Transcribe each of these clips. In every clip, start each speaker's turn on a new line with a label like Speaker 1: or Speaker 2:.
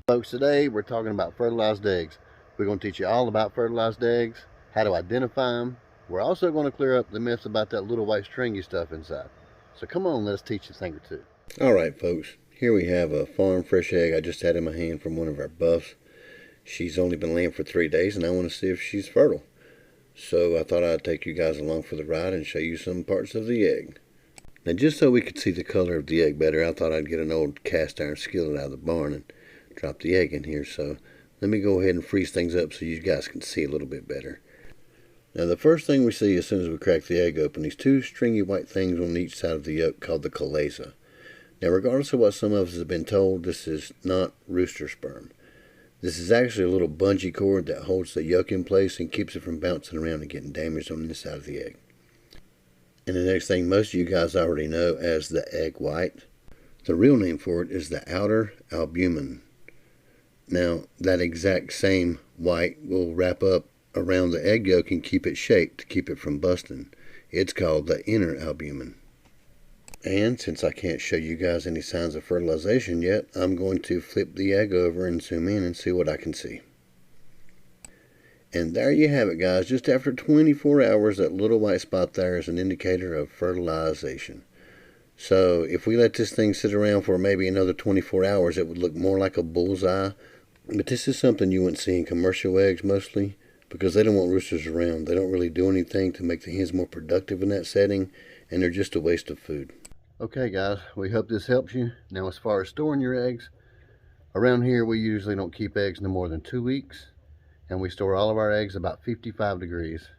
Speaker 1: Folks, today we're talking about fertilized eggs. We're going to teach you all about fertilized eggs, how to identify them. We're also going to clear up the myths about that little white stringy stuff inside. So come on, let's teach you a thing or two.
Speaker 2: Alright folks, here we have a farm fresh egg I just had in my hand from one of our buffs. She's only been laying for 3 days and I want to see if she's fertile. So I thought I'd take you guys along for the ride and show you some parts of the egg. Now just so we could see the color of the egg better, I thought I'd get an old cast iron skillet out of the barn and drop the egg in here. So let me go ahead and freeze things up so you guys can see a little bit better. Now the first thing we see as soon as we crack the egg open, these two stringy white things on each side of the yolk called the chalaza. Now regardless of what some of us have been told, this is not rooster sperm. This is actually a little bungee cord that holds the yolk in place and keeps it from bouncing around and getting damaged on the inside of the egg. And the next thing most of you guys already know as the egg white. The real name for it is the outer albumin. Now that exact same white will wrap up around the egg yolk and keep it shaped to keep it from busting. It's called the inner albumin. And since I can't show you guys any signs of fertilization yet, I'm going to flip the egg over and zoom in and see what I can see. And there you have it, guys. Just after 24 hours, that little white spot there is an indicator of fertilization. So if we let this thing sit around for maybe another 24 hours, it would look more like a bullseye. But this is something you wouldn't see in commercial eggs mostly, because they don't want roosters around. They don't really do anything to make the hens more productive in that setting, and they're just a waste of food.
Speaker 1: Okay guys, we hope this helps you. Now as far as storing your eggs, around here we usually don't keep eggs no more than 2 weeks, and we store all of our eggs about 55 degrees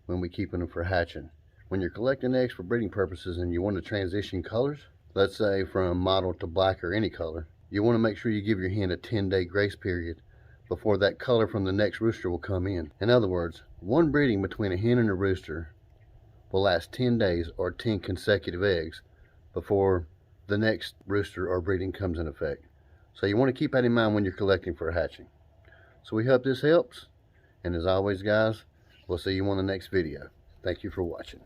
Speaker 1: when we keep them for hatching. When you're collecting eggs for breeding purposes and you want to transition colors, let's say from mottled to black or any color, you want to make sure you give your hen a 10-day grace period before that color from the next rooster will come in. In other words, one breeding between a hen and a rooster will last 10 days or 10 consecutive eggs before the next rooster or breeding comes in effect. So you want to keep that in mind when you're collecting for hatching. So we hope this helps, and as always guys, we'll see you on the next video. Thank you for watching.